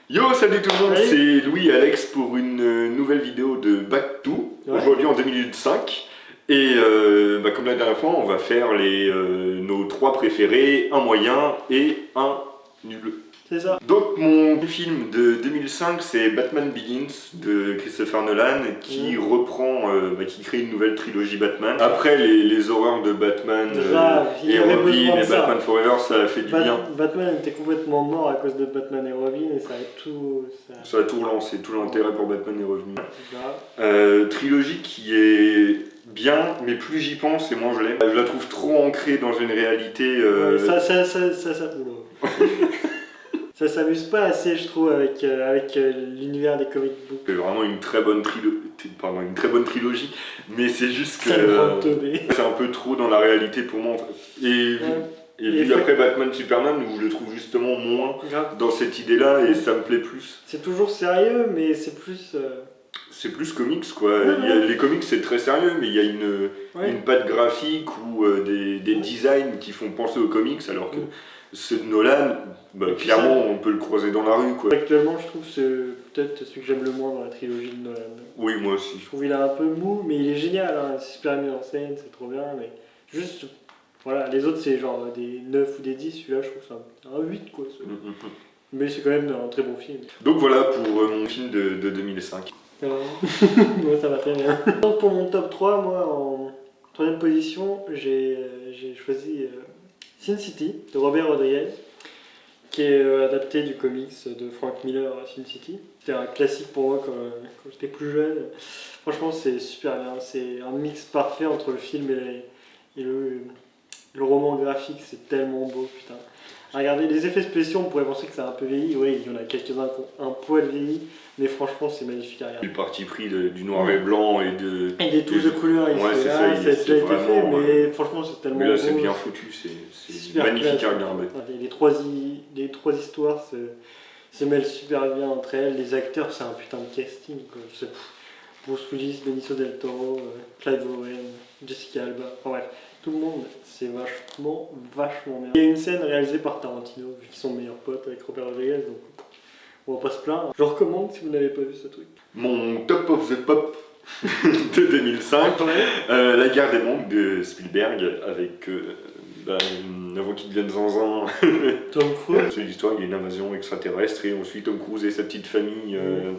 Yo, salut tout le monde, Salut. c'est Louis et Alex pour une nouvelle vidéo de Back to, aujourd'hui en 2005. Et comme la dernière fois, on va faire nos trois préférés, un moyen et un nul. C'est ça. Donc mon film de 2005, c'est Batman Begins de Christopher Nolan qui reprend, qui crée une nouvelle trilogie Batman. Après les horreurs de Batman et Robin et Batman Forever, ça a fait du bien. Batman était complètement mort à cause de Batman et Robin et ça a tout... Ça a tout relancé, tout l'intérêt pour Batman est revenu. Trilogie qui est bien, mais plus j'y pense et moins je l'aime. Je la trouve trop ancrée dans une réalité... Ça s'amuse pas assez, je trouve, avec l'univers des comic books. C'est vraiment une très bonne trilogie, mais c'est juste que c'est un peu trop dans la réalité pour moi. Et vu après Batman Superman, où je le trouve justement moins dans cette idée-là, et ça me plaît plus. C'est toujours sérieux, mais c'est plus... C'est plus comics quoi. Les comics c'est très sérieux, mais il y a une patte graphique ou des designs qui font penser aux comics, alors que ceux de Nolan, clairement on peut le croiser dans la rue quoi. Actuellement je trouve c'est peut-être celui que j'aime le moins dans la trilogie de Nolan. Oui, moi aussi. Je trouve qu'il est un peu mou, mais il est génial, hein. C'est super mis en scène, c'est trop bien, mais juste... Voilà, les autres c'est genre des 9 ou des 10, celui-là je trouve c'est un 8 quoi. Mais c'est quand même un très bon film. Donc voilà pour mon film de 2005. Moi ça va très bien. Donc pour mon top 3, moi en troisième position, j'ai choisi Sin City de Robert Rodriguez, qui est adapté du comics de Frank Miller, Sin City. C'était un classique pour moi quand j'étais plus jeune. Franchement c'est super bien, c'est un mix parfait entre le film et le roman graphique, c'est tellement beau, putain. Regardez, les effets spéciaux, on pourrait penser que ça a un peu vieilli. Oui, il y en a quelques-uns qui ont un poil vieilli, mais franchement, c'est magnifique à regarder. Le parti pris du noir et blanc et des touches de couleur, ça a déjà été fait, mais franchement, c'est tellement beau. Mais là, c'est bien foutu, c'est magnifique à regarder. Les trois histoires se mêlent super bien entre elles. Les acteurs, c'est un putain de casting, quoi. Bruce Willis, Benicio del Toro, Clive Owen, Jessica Alba, enfin bref. Tout le monde, c'est vachement bien. Il y a une scène réalisée par Tarantino, vu qu'ils sont meilleurs potes avec Robert Rodriguez, donc on va pas se plaindre. Je recommande si vous n'avez pas vu ce truc. Mon top of the pop de 2005, La guerre des banques de Spielberg, avec avant qu'il devienne zinzin. Tom Cruise. C'est l'histoire, il y a une invasion extraterrestre et on suit Tom Cruise et sa petite famille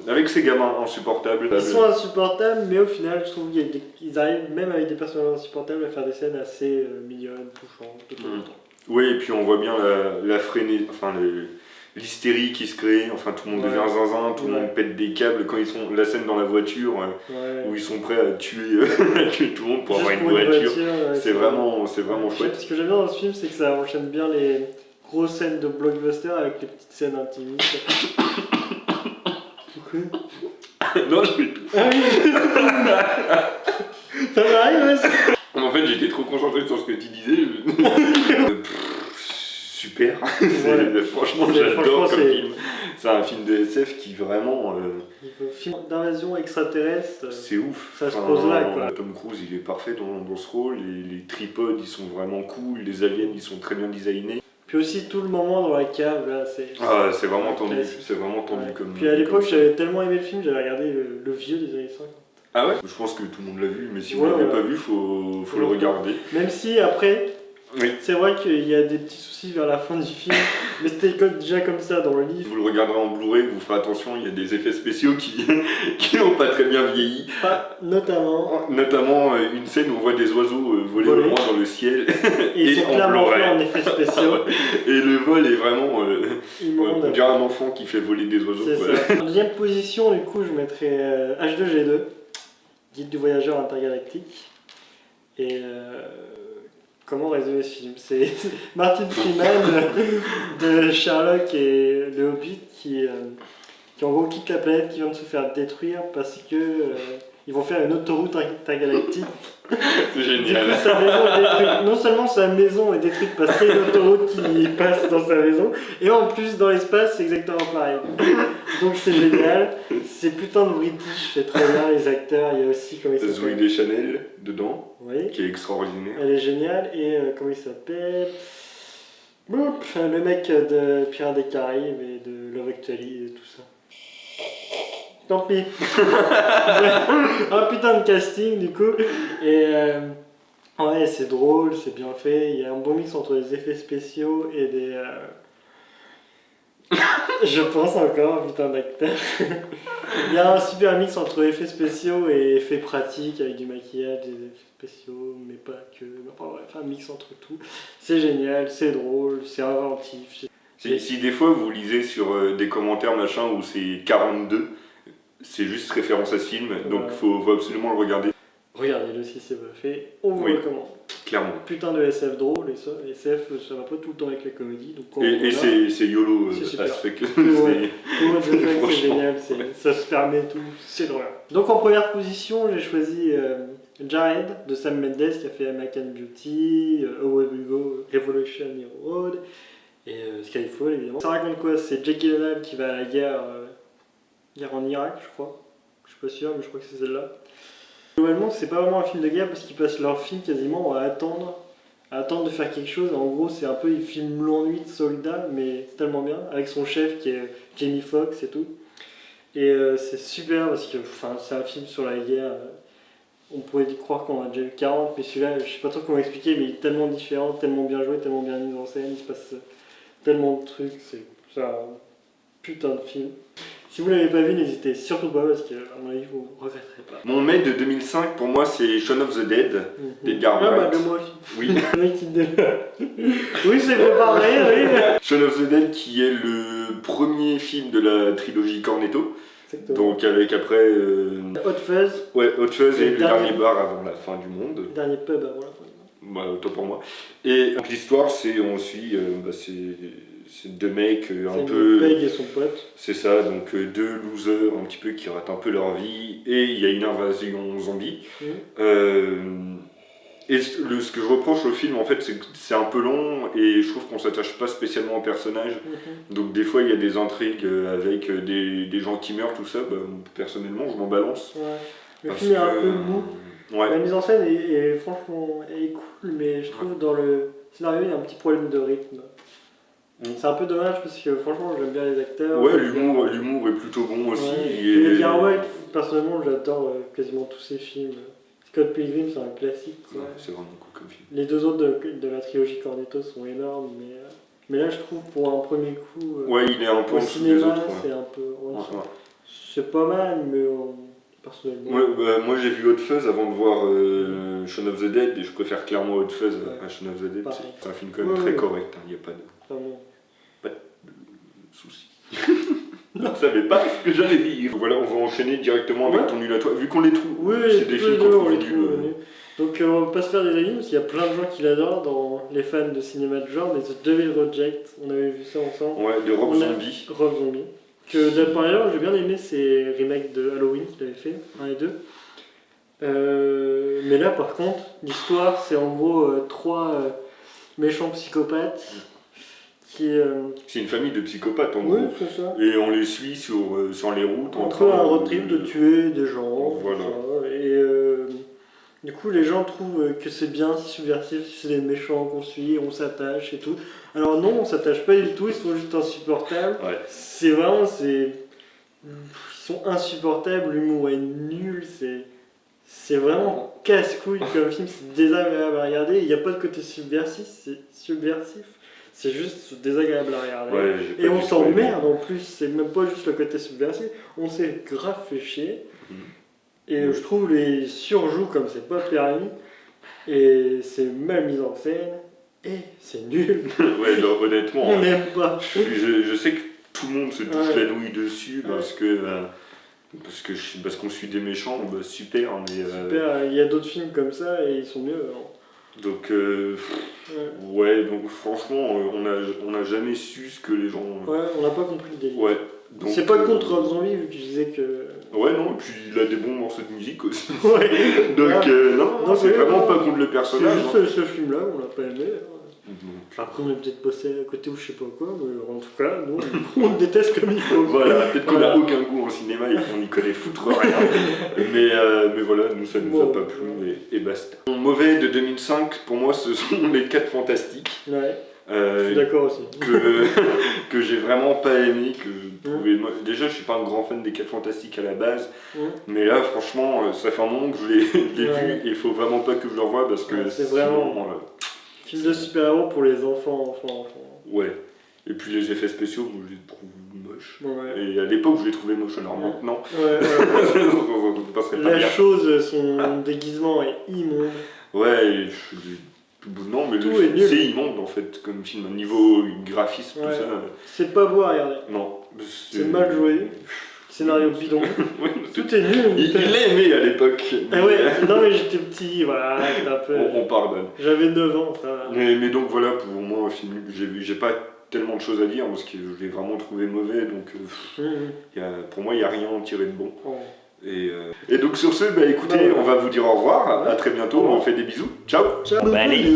avec ses gamins insupportables. Ils sont insupportables, mais au final, je trouve qu'ils arrivent, même avec des personnages insupportables, à faire des scènes assez mignonnes, touchantes, de temps en temps. Oui, et puis on voit bien la frénésie, enfin l'hystérie qui se crée, enfin tout le monde devient zinzin, tout le monde pète des câbles quand ils sont la scène dans la voiture où ils sont prêts à tuer tout le monde pour avoir une voiture. C'est vraiment chouette. Ce que j'aime bien dans ce film, c'est que ça enchaîne bien les grosses scènes de blockbuster avec les petites scènes intimistes. Non, je vais tout. Ah oui. Ça m'arrive aussi. En fait, j'étais trop concentré sur ce que tu disais. Super. Franchement, j'adore comme film. C'est un film de SF qui vraiment... film d'invasion extraterrestre. C'est ouf. Ça se pose là, quoi. Tom Cruise, il est parfait dans ce rôle. Les tripodes, ils sont vraiment cool. Les aliens, ils sont très bien designés. Puis aussi tout le moment dans la cave, là, c'est vraiment tendu. C'est vraiment tendu comme... Puis à l'époque, j'avais tellement aimé le film, j'avais regardé le vieux des années 50. Ah ouais? Je pense que tout le monde l'a vu, mais si vous l'avez pas vu, faut le regarder. Même si après... C'est vrai qu'il y a des petits soucis vers la fin du film, mais c'était déjà comme ça dans le livre. Vous le regarderez en Blu-ray, vous ferez attention, il y a des effets spéciaux qui n'ont pas très bien vieilli. Notamment une scêne où on voit des oiseaux voler au loin dans le ciel. Et ils sont clairement faits en effets spéciaux. Et le vol est vraiment... on dirait un enfant qui fait voler des oiseaux. En deuxième position, du coup, je mettrais H2G2, Guide du voyageur intergalactique. Et... comment résumer ce film? C'est Martin Freeman de Sherlock et le Hobbit qui en gros quitte la planète qui vient de se faire détruire parce que ils vont faire une autoroute intergalactique. C'est génial. Sa maison est détruite. Non seulement sa maison est détruite parce qu'il y a une autoroute qui passe dans sa maison, et en plus dans l'espace c'est exactement pareil. Donc c'est génial. C'est putain de british, c'est très bien les acteurs. Il y a aussi comment il s'appelle, Zoé Deschanel dedans, oui, qui est extraordinaire. elle est géniale. Et comment il s'appelle, Le mec de Pirates des Caraïbes et de Love Actually et tout ça. Tant pis. Un putain de casting du coup. Et ouais, c'est drôle, c'est bien fait. Il y a un bon mix entre les effets spéciaux et des. Je pense encore, un putain d'acteur. Il y a un super mix entre effets spéciaux et effets pratiques avec du maquillage, des effets spéciaux, mais pas que. Enfin bref, un mix entre tout. C'est génial, c'est drôle, c'est inventif. Si des fois vous lisez sur des commentaires machin où c'est 42, c'est juste référence à ce film, donc faut absolument le regarder. Regardez-le si c'est pas fait, on vous recommande. Clairement. Putain de SF drôle, et ça, SF ça va pas tout le temps avec la comédie. Donc et c'est YOLO, c'est fait que c'est génial, ça se permet tout, c'est drôle. Donc en première position, j'ai choisi Jared de Sam Mendes qui a fait American Beauty, Away We Go, Revolution Road et Skyfall évidemment. Ça raconte quoi? C'est Jake Gyllenhaal qui va à la guerre en Irak, je crois. Je suis pas sûr, mais je crois que c'est celle-là. Globalement, c'est pas vraiment un film de guerre parce qu'ils passent leur film quasiment à attendre de faire quelque chose. En gros, c'est un peu, ils filment l'ennui de soldats, mais c'est tellement bien, avec son chef qui est Jamie Foxx et tout. Et c'est super parce que c'est un film sur la guerre. On pourrait croire qu'on a déjà eu 40, mais celui-là, je sais pas trop comment expliquer, mais il est tellement différent, tellement bien joué, tellement bien mis en scène, il se passe tellement de trucs, c'est un putain de film. Si vous l'avez pas vu, n'hésitez surtout pas parce qu'à mon avis, vous ne regretterez pas. Mon mai de 2005, pour moi, c'est Shaun of the Dead, d'Edgar Wright. Ah bah, de moi aussi. Oui. Le mec qui oui, c'est préparé, oui. Shaun of the Dead, qui est le premier film de la trilogie Cornetto. Exactement. Donc avec après... Hot Fuzz. Ouais, Hot Fuzz et le dernier bar avant la fin du monde. Le dernier pub avant la fin du monde. Bah, autant pour moi. Et donc l'histoire, on suit... c'est deux mecs un peu... Peg et son pote. C'est ça, donc deux losers un petit peu qui ratent un peu leur vie. Et il y a une invasion zombie. Et ce que je reproche au film, en fait, c'est que c'est un peu long et je trouve qu'on s'attache pas spécialement au personnage. Donc des fois, il y a des intrigues avec des gens qui meurent, tout ça. Bah, personnellement, je m'en balance. Le film est un peu mou. Ouais. La mise en scène est franchement est cool, mais je trouve dans le scénario, il y a un petit problème de rythme. C'est un peu dommage parce que franchement, j'aime bien les acteurs. Ouais, l'humour est plutôt bon aussi. Et Edgar Wright, personnellement, j'adore quasiment tous ses films. Scott Pilgrim, c'est un classique. Ouais, c'est vraiment cool comme film. Les deux autres de la trilogie Cornetto sont énormes, mais là, je trouve pour un premier coup, ouais, il est un peu au cinéma, c'est un peu en dessous. C'est pas mal, mais personnellement. Ouais, moi j'ai vu Hot Fuzz avant de voir Shaun of the Dead et je préfère clairement Hot Fuzz à Shaun of the Dead. C'est un film quand même très correct, il n'y a pas de soucis. Je ne savais pas ce que j'allais dire. Voilà, on va enchaîner directement avec ton nul à toi. Vu qu'on les trouve, c'est des films qu'on trouve nuls. Donc on va pas se faire des amis parce qu'il y a plein de gens qui l'adorent dans les fans de cinéma de genre, mais The Devil Reject, on avait vu ça ensemble. Ouais, de Rob Zombie. Rob Zombie. Que par ailleurs, j'ai bien aimé ces remakes de Halloween qu'il avait fait, 1 et 2. Mais là par contre, l'histoire c'est en gros 3 méchants psychopathes. C'est une famille de psychopathes en gros. Oui, c'est ça. Et on les suit sur les routes. On peut un road trip de tuer des gens. Voilà. Et du coup, les gens trouvent que c'est bien, c'est subversif, c'est des méchants qu'on suit, on s'attache et tout. Alors non, on s'attache pas du tout, ils sont juste insupportables. Ouais. C'est vraiment, ils sont insupportables, l'humour est nul, c'est vraiment casse-couille comme film, c'est désagréable à regarder. Il n'y a pas de côté subversif, c'est juste désagréable à regarder. Ouais, et on s'emmerde en plus, c'est même pas juste le côté subversif, on s'est grave fait chier. Et je trouve les surjoues comme c'est pas permis, et c'est mal mis en scène, et c'est nul. Ouais, non, honnêtement, on n'aime pas. Je sais que tout le monde se touche la nouille dessus parce qu'on suit des méchants, bah, super. Mais, super, il y a d'autres films comme ça et ils sont mieux. Donc, donc franchement, on n'a jamais su ce que les gens. Ouais, on n'a pas compris le délire. Ouais. C'est pas contre Rob Zombie vu que je disais que. Ouais, non, et puis il a des bons morceaux de musique aussi. Ouais. Donc, non, c'est vraiment pas contre le personnage. C'est juste ce film-là, on l'a pas aimé. Après, on est peut-être passé à côté ou je sais pas quoi, mais en tout cas, nous, on le déteste comme il faut. Voilà, peut-être qu'on n'a aucun goût en cinéma et qu'on n'y connaît foutre rien. mais voilà, nous, ça nous a pas plu et basta. Mon mauvais de 2005, pour moi, ce sont les 4 Fantastiques. Ouais. Je suis d'accord aussi. que j'ai vraiment pas aimé, que je trouvais déjà je suis pas un grand fan des 4 Fantastiques à la base, mais là franchement ça fait un moment que je l'ai vu et il faut vraiment pas que je le revoie parce que c'est vraiment film de super-héros pour les enfants. Ouais, et puis les effets spéciaux je les trouve moches, Ouais. et à l'époque je les trouvais moches, alors maintenant la chose, son déguisement est immonde. Ouais, non, mais c'est immonde en fait comme film, niveau graphisme, tout ça. C'est pas beau à regarder. Non. C'est mal joué. Scénario bidon. Tout est nul. Il l'a aimé à l'époque. Non mais j'étais petit, voilà, un peu. On pardonne. J'avais 9 ans, ça va. Mais donc voilà, pour moi, un film, j'ai pas tellement de choses à dire parce que je l'ai vraiment trouvé mauvais, donc pour moi, il n'y a rien à en tirer de bon. Et donc sur ce, écoutez, on va vous dire au revoir, à très bientôt, on vous fait des bisous, ciao. Allez,